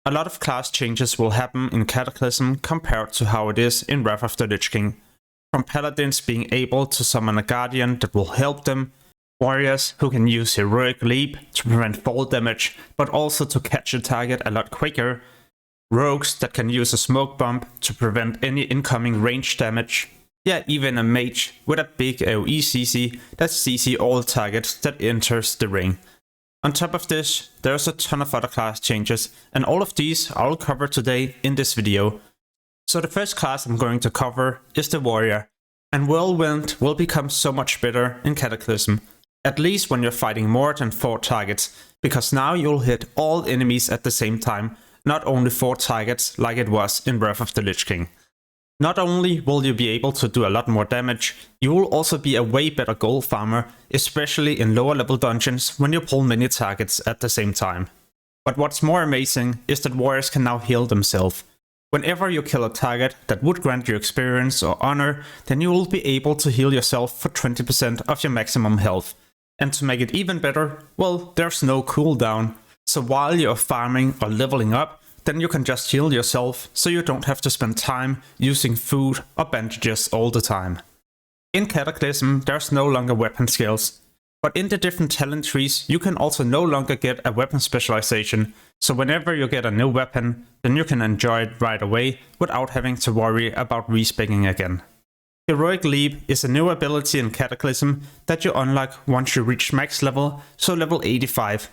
A lot of class changes will happen in Cataclysm compared to how it is in Wrath of the Lich King. From Paladins being able to summon a Guardian that will help them, warriors who can use Heroic Leap to prevent fall damage but also to catch a target a lot quicker, rogues that can use a smoke bomb to prevent any incoming range damage, yeah, even a mage with a big AoE CC that CC all targets that enters the ring. On top of this, there's a ton of other class changes, and all of these I'll cover today in this video. So the first class I'm going to cover is the warrior, and Whirlwind will become so much better in Cataclysm, at least when you're fighting more than 4 targets, because now you'll hit all enemies at the same time, not only 4 targets like it was in Wrath of the Lich King. Not only will you be able to do a lot more damage, you will also be a way better gold farmer, especially in lower level dungeons when you pull many targets at the same time. But what's more amazing is that warriors can now heal themselves. Whenever you kill a target that would grant you experience or honor, then you will be able to heal yourself for 20% of your maximum health. And to make it even better, well, there's no cooldown. So while you're farming or leveling up, then you can just heal yourself, so you don't have to spend time using food or bandages all the time. In Cataclysm, there's no longer weapon skills, but in the different talent trees, you can also no longer get a weapon specialization, so whenever you get a new weapon, then you can enjoy it right away without having to worry about respeccing again. Heroic Leap is a new ability in Cataclysm that you unlock once you reach max level, so level 85.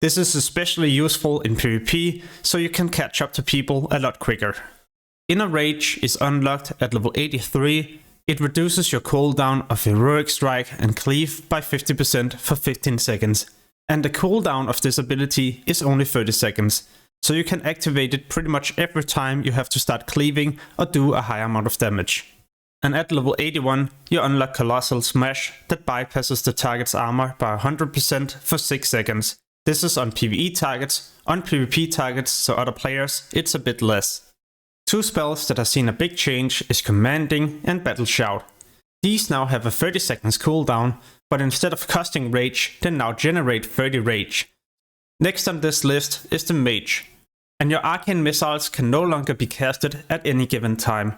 This is especially useful in PvP, so you can catch up to people a lot quicker. Inner Rage is unlocked at level 83. It reduces your cooldown of Heroic Strike and Cleave by 50% for 15 seconds. And the cooldown of this ability is only 30 seconds, so you can activate it pretty much every time you have to start cleaving or do a high amount of damage. And at level 81, you unlock Colossal Smash that bypasses the target's armor by 100% for 6 seconds. This is on PvE targets. On PvP targets, so other players, it's a bit less. 2 spells that have seen a big change is Commanding and Battle Shout. These now have a 30 seconds cooldown, but instead of costing rage, they now generate 30 rage. Next on this list is the Mage, and your arcane missiles can no longer be casted at any given time.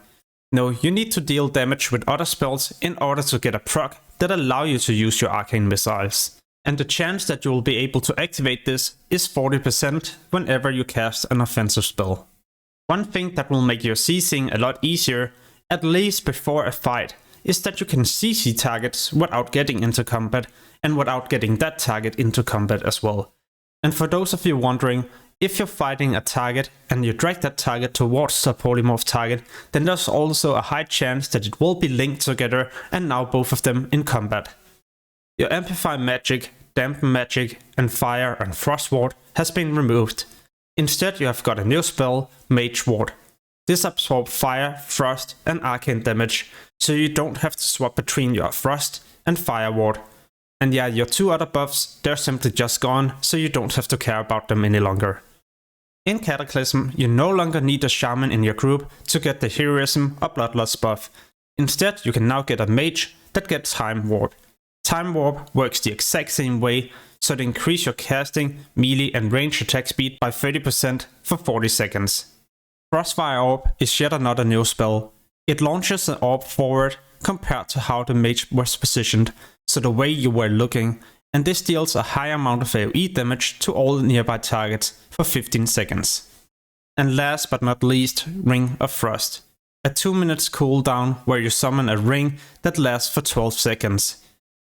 No, you need to deal damage with other spells in order to get a proc that allow you to use your arcane missiles. And the chance that you will be able to activate this is 40% whenever you cast an offensive spell. One thing that will make your CCing a lot easier, at least before a fight, is that you can CC targets without getting into combat and without getting that target into combat as well. And for those of you wondering, if you're fighting a target and you drag that target towards a polymorph target, then there's also a high chance that it will be linked together and now both of them in combat. Your Amplify Magic, Dampen Magic, and Fire and Frost Ward has been removed. Instead you have got a new spell, Mage Ward. This absorbs fire, frost and arcane damage, so you don't have to swap between your Frost and Fire Ward. And yeah, your 2 other buffs, they're simply just gone, so you don't have to care about them any longer. In Cataclysm, you no longer need a Shaman in your group to get the Heroism or Bloodlust buff. Instead you can now get a Mage that gets Time Warp. Time Warp works the exact same way, so to increase your casting, melee and range attack speed by 30% for 40 seconds. Crossfire Orb is yet another new spell. It launches an orb forward compared to how the mage was positioned, so the way you were looking, and this deals a high amount of AoE damage to all nearby targets for 15 seconds. And last but not least, Ring of Frost. A 2 minutes cooldown where you summon a ring that lasts for 12 seconds.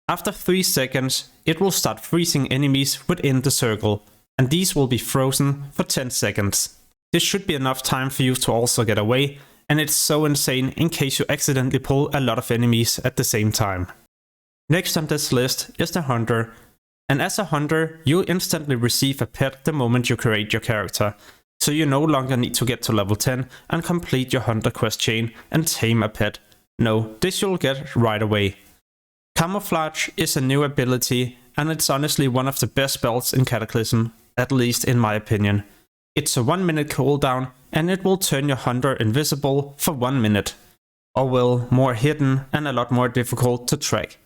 After 3 seconds, it will start freezing enemies within the circle, and these will be frozen for 10 seconds. This should be enough time for you to also get away, and it's so insane in case you accidentally pull a lot of enemies at the same time. Next on this list is the Hunter, and as a Hunter, you instantly receive a pet the moment you create your character, so you no longer need to get to level 10 and complete your Hunter quest chain and tame a pet. No, this you'll get right away. Camouflage is a new ability, and it's honestly one of the best spells in Cataclysm, at least in my opinion. It's a 1 minute cooldown, and it will turn your hunter invisible for 1 minute. Or well, more hidden and a lot more difficult to track.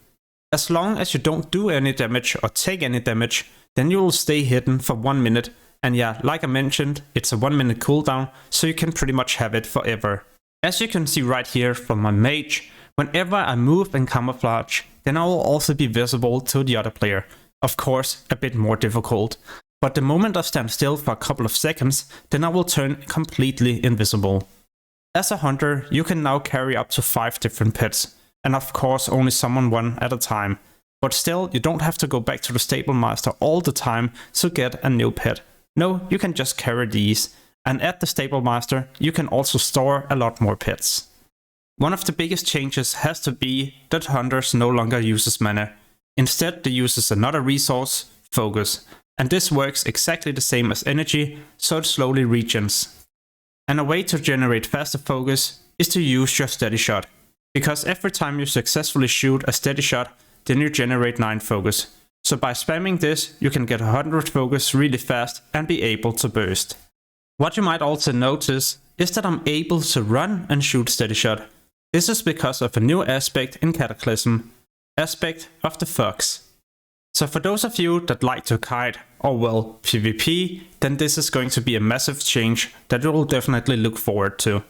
As long as you don't do any damage or take any damage, then you will stay hidden for 1 minute, And yeah, like I mentioned, it's a 1 minute cooldown, so you can pretty much have it forever. As you can see right here from my mage, whenever I move and camouflage, then I will also be visible to the other player. Of course, a bit more difficult. But the moment I stand still for a couple of seconds, then I will turn completely invisible. As a hunter, you can now carry up to 5 different pets, and of course only summon one at a time. But still, you don't have to go back to the stable master all the time to get a new pet. No, you can just carry these, and at the stable master, you can also store a lot more pets. One of the biggest changes has to be that hunters no longer uses mana. Instead, they uses another resource, focus. And this works exactly the same as energy, so it slowly regens. And a way to generate faster focus is to use your steady shot. Because every time you successfully shoot a steady shot, then you generate 9 focus. So by spamming this, you can get 100 focus really fast and be able to burst. What you might also notice is that I'm able to run and shoot steady shot. This is because of a new aspect in Cataclysm, aspect of the fox. So for those of you that like to kite, or well, PvP, then this is going to be a massive change that you will definitely look forward to.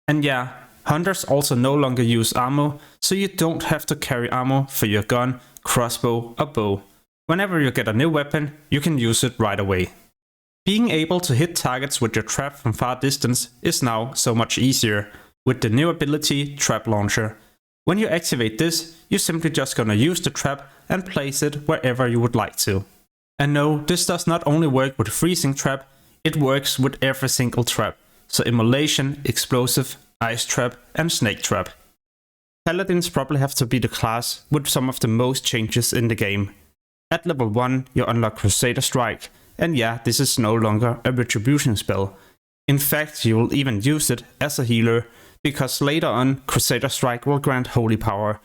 And yeah, hunters also no longer use ammo, so you don't have to carry ammo for your gun, crossbow or bow. Whenever you get a new weapon, you can use it right away. Being able to hit targets with your trap from far distance is now so much easier, with the new ability Trap Launcher. When you activate this, you're simply just gonna use the trap and place it wherever you would like to. And no, this does not only work with Freezing Trap, it works with every single trap. So Immolation, Explosive, Ice Trap and Snake Trap. Paladins probably have to be the class with some of the most changes in the game. At level 1 you unlock Crusader Strike, and yeah, this is no longer a retribution spell. In fact, you will even use it as a healer, because later on Crusader Strike will grant Holy Power.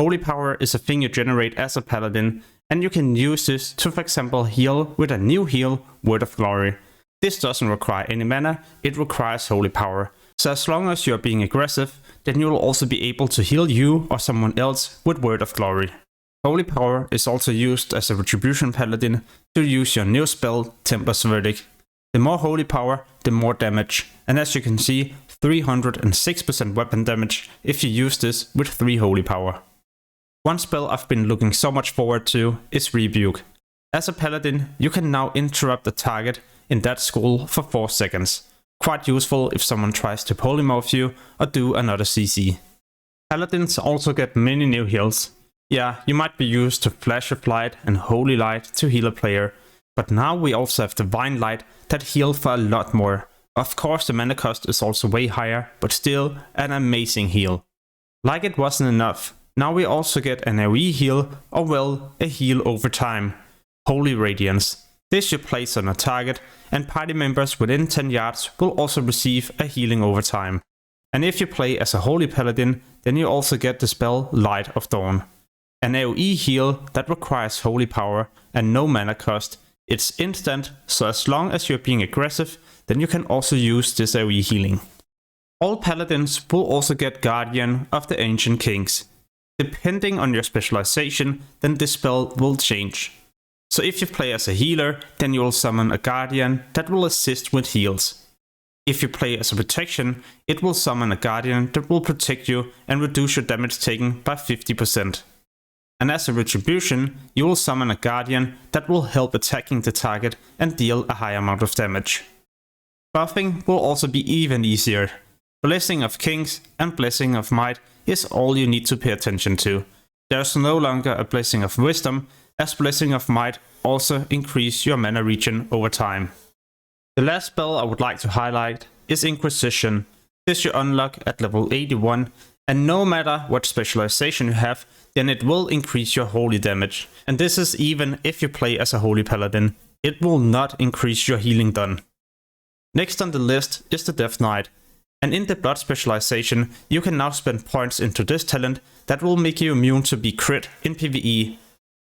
Holy Power is a thing you generate as a Paladin, and you can use this to, for example, heal with a new heal, Word of Glory. This doesn't require any mana, it requires Holy Power. So as long as you are being aggressive, then you will also be able to heal you or someone else with Word of Glory. Holy Power is also used as a Retribution Paladin to use your new spell, Templar's Verdict. The more Holy Power, the more damage, and as you can see, 306% weapon damage if you use this with 3 Holy Power. One spell I've been looking so much forward to is Rebuke. As a Paladin, you can now interrupt the target in that skull for 4 seconds. Quite useful if someone tries to polymorph you or do another CC. Paladins also get many new heals. Yeah, you might be used to Flash of Light and Holy Light to heal a player, but now we also have Divine Light that heal for a lot more. Of course the mana cost is also way higher, but still an amazing heal. Like it wasn't enough, now we also get an AoE heal, or well, a heal over time. Holy Radiance. This you place on a target, and party members within 10 yards will also receive a healing over time. And if you play as a Holy Paladin, then you also get the spell Light of Dawn. An AoE heal that requires Holy Power and no mana cost. It's instant, so as long as you're being aggressive, then you can also use this AoE healing. All Paladins will also get Guardian of the Ancient Kings. Depending on your specialization, then this spell will change. So if you play as a healer, then you will summon a Guardian that will assist with heals. If you play as a protection, it will summon a Guardian that will protect you and reduce your damage taken by 50%. And as a retribution, you will summon a Guardian that will help attacking the target and deal a high amount of damage. Buffing will also be even easier. Blessing of Kings and Blessing of Might is all you need to pay attention to. There's no longer a Blessing of Wisdom, as Blessing of Might also increase your mana regen over time. The last spell I would like to highlight is Inquisition. This you unlock at level 81, and no matter what specialization you have, then it will increase your holy damage. And this is even if you play as a Holy Paladin. It will not increase your healing done. Next on the list is the Death Knight. And in the blood specialization, you can now spend points into this talent that will make you immune to be crit in PvE.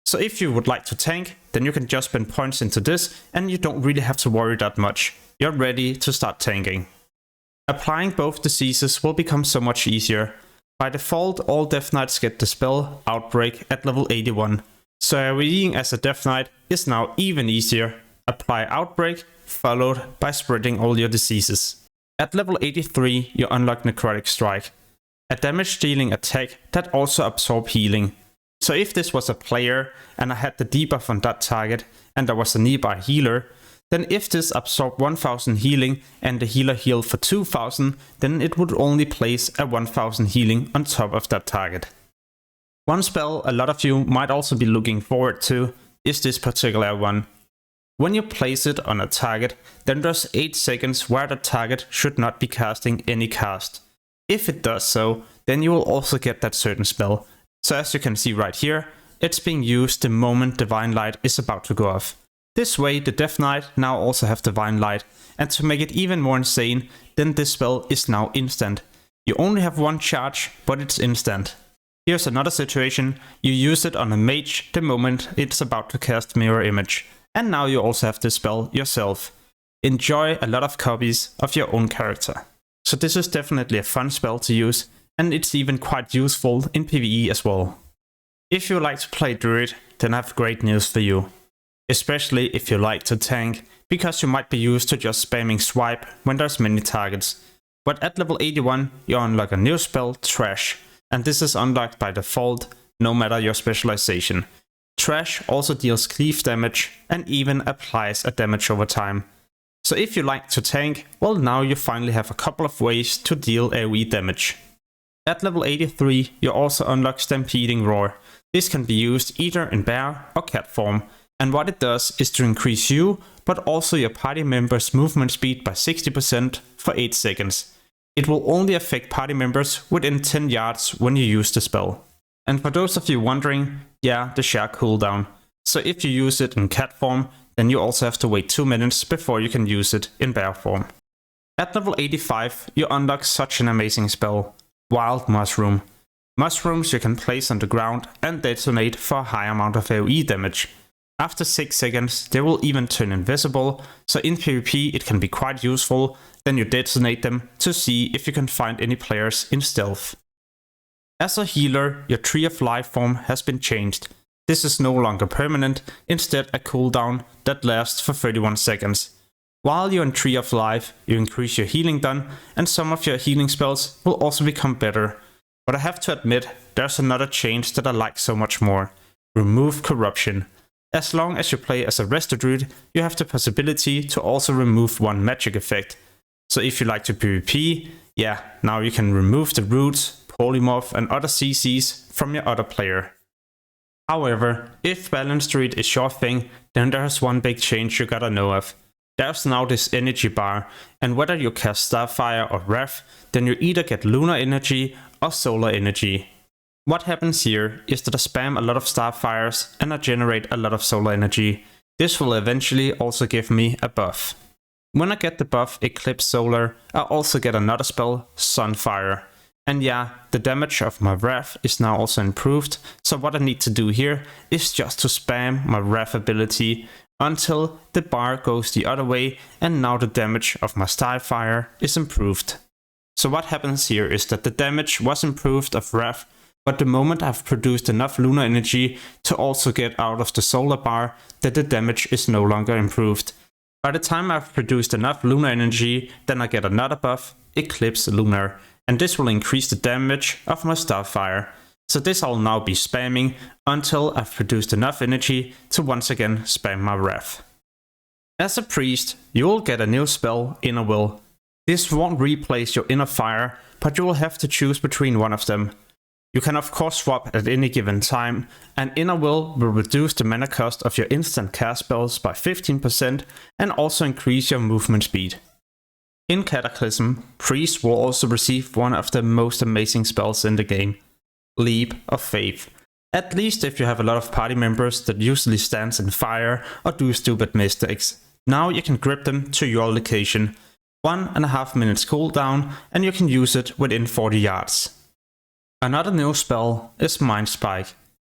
So if you would like to tank, then you can just spend points into this and you don't really have to worry that much. You're ready to start tanking. Applying both diseases will become so much easier. By default, all Death Knights get the spell Outbreak at level 81. So AoEing as a Death Knight is now even easier, apply Outbreak, followed by spreading all your diseases. At level 83, you unlock Necrotic Strike, a damage dealing attack that also absorbs healing. So if this was a player and I had the debuff on that target and there was a nearby healer, then if this absorbed 1000 healing and the healer healed for 2000, then it would only place a 1000 healing on top of that target. One spell a lot of you might also be looking forward to is this particular one. When you place it on a target, then there's 8 seconds where the target should not be casting any cast. If it does so, then you will also get that certain spell. So as you can see right here, it's being used the moment Divine Light is about to go off. This way the Death Knight now also have Divine Light, and to make it even more insane, then this spell is now instant. You only have one charge, but it's instant. Here's another situation, you use it on a mage the moment it's about to cast Mirror Image, and now you also have this spell yourself. Enjoy a lot of copies of your own character. So this is definitely a fun spell to use, and it's even quite useful in PvE as well. If you like to play Druid, then I have great news for you. Especially if you like to tank, because you might be used to just spamming swipe when there's many targets. But at level 81 you unlock a new spell, Trash, and this is unlocked by default no matter your specialization. Trash also deals cleave damage and even applies a damage over time. So if you like to tank, well now you finally have a couple of ways to deal AoE damage. At level 83 you also unlock Stampeding Roar. This can be used either in bear or cat form. And what it does is to increase you, but also your party members' movement speed by 60% for 8 seconds. It will only affect party members within 10 yards when you use the spell. And for those of you wondering, yeah, the share cooldown. So if you use it in cat form, then you also have to wait 2 minutes before you can use it in bear form. At level 85, you unlock such an amazing spell, Wild Mushroom. Mushrooms you can place on the ground and detonate for a high amount of AoE damage. After 6 seconds they will even turn invisible, so in PvP it can be quite useful. Then you detonate them to see if you can find any players in stealth. As a healer, your Tree of Life form has been changed. This is no longer permanent, instead a cooldown that lasts for 31 seconds. While you're in Tree of Life, you increase your healing done, and some of your healing spells will also become better. But I have to admit, there's another change that I like so much more. Remove Corruption. As long as you play as a Resto Druid, you have the possibility to also remove one magic effect. So if you like to PvP, yeah, now you can remove the roots, polymorph and other CCs from your other player. However, if Balanced Druid is your thing, then there's one big change you gotta know of. There's now this energy bar, and whether you cast Starfire or Wrath, then you either get lunar energy or solar energy. What happens here is that I spam a lot of Starfires and I generate a lot of solar energy. This will eventually also give me a buff. When I get the buff Eclipse Solar, I also get another spell, Sunfire. And yeah, the damage of my Wrath is now also improved, so what I need to do here is just to spam my Wrath ability until the bar goes the other way, and now the damage of my Starfire is improved. So what happens here is that the damage was improved of Wrath, but the moment I've produced enough lunar energy to also get out of the solar bar, that the damage is no longer improved. By the time I've produced enough lunar energy, then I get another buff, Eclipse Lunar, and this will increase the damage of my Starfire. So this I'll now be spamming until I've produced enough energy to once again spam my Wrath. As a priest, you will get a new spell, Inner Will. This won't replace your Inner Fire, but you will have to choose between one of them. You can of course swap at any given time, and Inner Will reduce the mana cost of your instant cast spells by 15% and also increase your movement speed. In Cataclysm, priests will also receive one of the most amazing spells in the game, Leap of Faith. At least if you have a lot of party members that usually stands in fire or do stupid mistakes. Now you can grip them to your location. 1.5 minutes cooldown, and you can use it within 40 yards. Another new spell is Mind Spike.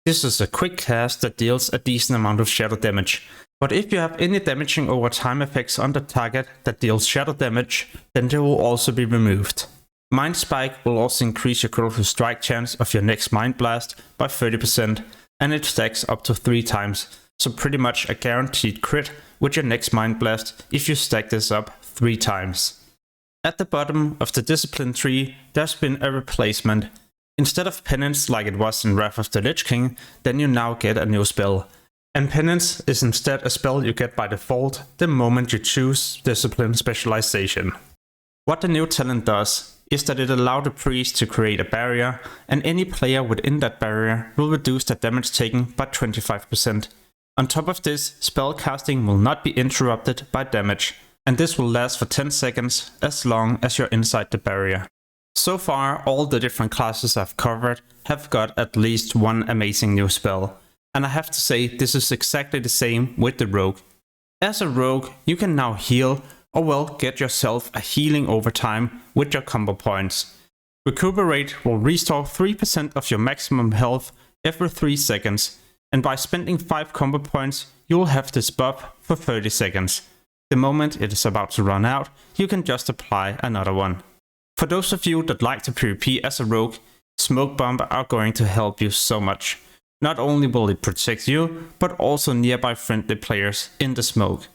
This is a quick cast that deals a decent amount of shadow damage. But if you have any damaging over time effects on the target that deals shadow damage, then they will also be removed. Mind Spike will also increase your critical strike chance of your next Mind Blast by 30%, and it stacks up to 3 times. so pretty much a guaranteed crit with your next Mind Blast if you stack this up 3 times. At the bottom of the discipline tree, there's been a replacement. Instead of penance like it was in Wrath of the Lich King, then you now get a new spell. And penance is instead a spell you get by default the moment you choose discipline specialization. What the new talent does is that it allows the priest to create a barrier, and any player within that barrier will reduce their damage taken by 25%. On top of this, spell casting will not be interrupted by damage, and this will last for 10 seconds as long as you're inside the barrier. So far, all the different classes I've covered have got at least one amazing new spell. And I have to say, this is exactly the same with the rogue. As a rogue, you can now heal, or well, get yourself a healing over time with your combo points. Recuperate will restore 3% of your maximum health every 3 seconds, and by spending 5 combo points, you'll have this buff for 30 seconds. The moment it is about to run out, you can just apply another one. For those of you that like to PvP as a rogue, Smoke Bomb are going to help you so much. Not only will it protect you, but also nearby friendly players in the smoke.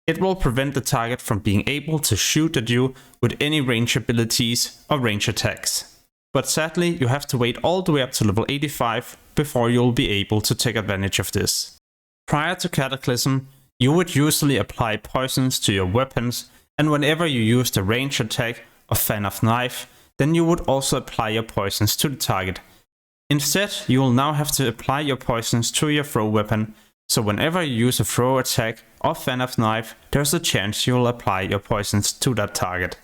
It will prevent the target from being able to shoot at you with any range abilities or range attacks. But sadly, you have to wait all the way up to level 85 before you'll be able to take advantage of this. Prior to Cataclysm, you would usually apply poisons to your weapons, and whenever you used a range attack or Fan of Knife, then you would also apply your poisons to the target. Instead, you will now have to apply your poisons to your throw weapon, so whenever you use a throw attack or Fan of Knife, there's a chance you will apply your poisons to that target.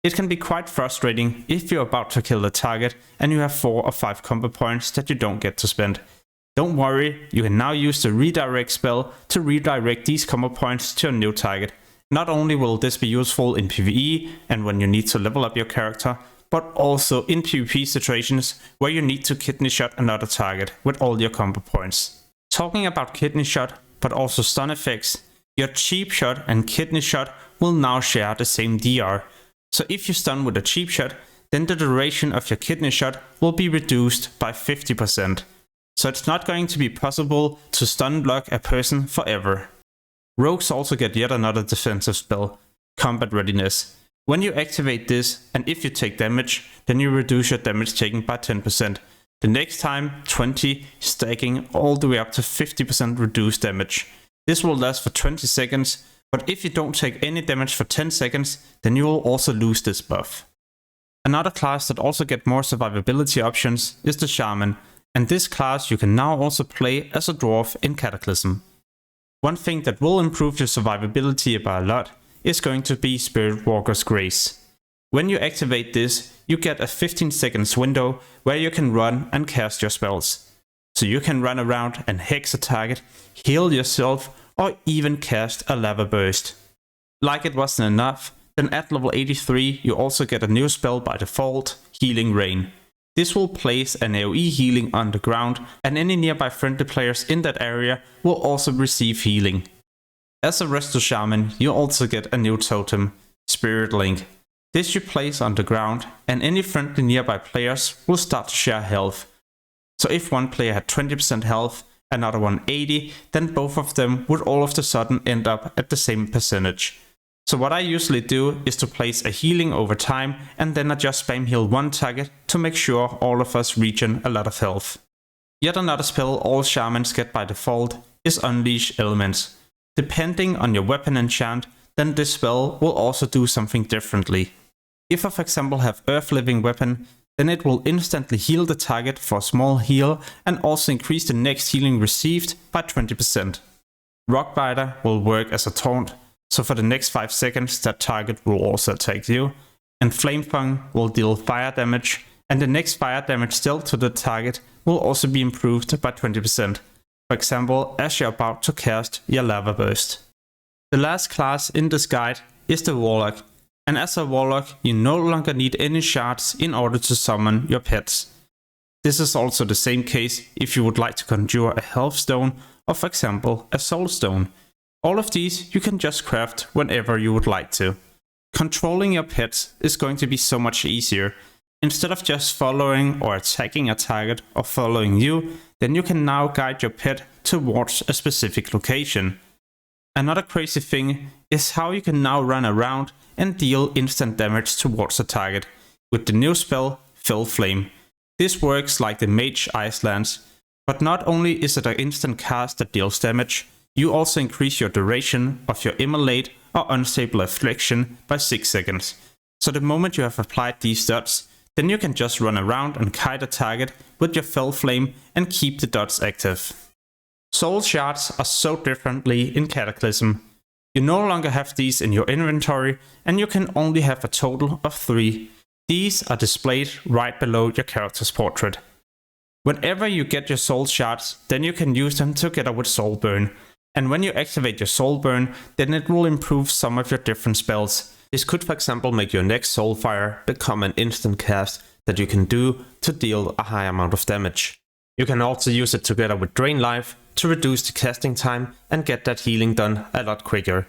It can be quite frustrating if you're about to kill the target and you have 4 or 5 combo points that you don't get to spend. Don't worry, you can now use the redirect spell to redirect these combo points to a new target. Not only will this be useful in PvE and when you need to level up your character, but also in PvP situations where you need to kidney shot another target with all your combo points. Talking about kidney shot, but also stun effects, your cheap shot and kidney shot will now share the same DR. So if you stun with a cheap shot, then the duration of your kidney shot will be reduced by 50%. So it's not going to be possible to stun block a person forever. Rogues also get yet another defensive spell, Combat Readiness. When you activate this, and if you take damage, then you reduce your damage taken by 10%. The next time, 20, stacking all the way up to 50% reduced damage. This will last for 20 seconds, but if you don't take any damage for 10 seconds, then you will also lose this buff. Another class that also get more survivability options is the Shaman, and this class you can now also play as a dwarf in Cataclysm. One thing that will improve your survivability by a lot is going to be Spirit Walker's Grace. When you activate this, you get a 15 seconds window where you can run and cast your spells. So you can run around and hex a target, heal yourself, or even cast a lava burst. Like it wasn't enough, then at level 83 you also get a new spell by default, Healing Rain. This will place an AoE healing on the ground, and any nearby friendly players in that area will also receive healing. As a Resto Shaman, you also get a new totem, Spirit Link. This you place on the ground, and any friendly nearby players will start to share health. So if one player had 20% health, another one 80, then both of them would all of a sudden end up at the same percentage. So what I usually do is to place a healing over time, and then I just spam heal one target to make sure all of us regen a lot of health. Yet another spell all shamans get by default is Unleash Elements. Depending on your weapon enchant, then this spell will also do something differently. If I for example have Earth Living weapon, then it will instantly heal the target for a small heal and also increase the next healing received by 20%. Rockbiter will work as a taunt, so for the next 5 seconds that target will also attack you, and Flamefang will deal fire damage, and the next fire damage dealt to the target will also be improved by 20%, for example as you're about to cast your Lava Burst. The last class in this guide is the Warlock, and as a Warlock you no longer need any shards in order to summon your pets. This is also the same case if you would like to conjure a Health Stone or for example a Soul Stone. All of these you can just craft whenever you would like to. Controlling your pets is going to be so much easier. Instead of just following or attacking a target or following you, then you can now guide your pet towards a specific location. Another crazy thing is how you can now run around and deal instant damage towards a target with the new spell Fell Flame. This works like the Mage Icelands, but not only is it an instant cast that deals damage, you also increase your duration of your Immolate or Unstable Affliction by 6 seconds. So the moment you have applied these dots, then you can just run around and kite a target with your Fell Flame and keep the dots active. Soul shards are so differently in Cataclysm. You no longer have these in your inventory and you can only have a total of 3. These are displayed right below your character's portrait. Whenever you get your soul shards, then you can use them together with Soul Burn. And when you activate your Soul Burn, then it will improve some of your different spells. This could for example make your next Soulfire become an instant cast that you can do to deal a high amount of damage. You can also use it together with Drain Life to reduce the casting time and get that healing done a lot quicker.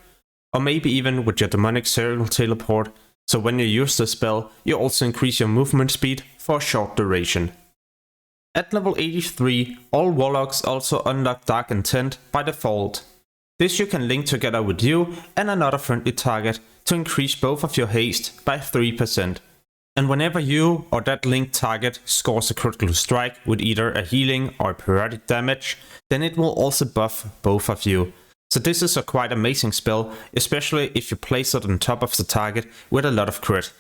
Or maybe even with your Demonic Circle Teleport, so when you use the spell, you also increase your movement speed for a short duration. At level 83, all Warlocks also unlock Dark Intent by default. This you can link together with you and another friendly target to increase both of your haste by 3%. And whenever you or that linked target scores a critical strike with either a healing or periodic damage, then it will also buff both of you. So this is a quite amazing spell, especially if you place it on top of the target with a lot of crit.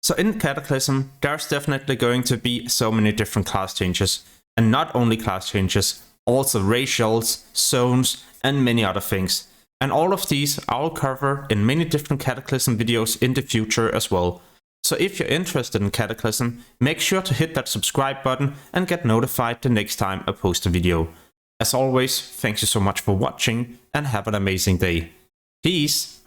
So in Cataclysm, there's definitely going to be so many different class changes. And not only class changes, also racials, zones, and many other things. And all of these I'll cover in many different Cataclysm videos in the future as well. So if you're interested in Cataclysm, make sure to hit that subscribe button and get notified the next time I post a video. As always, thank you so much for watching and have an amazing day. Peace!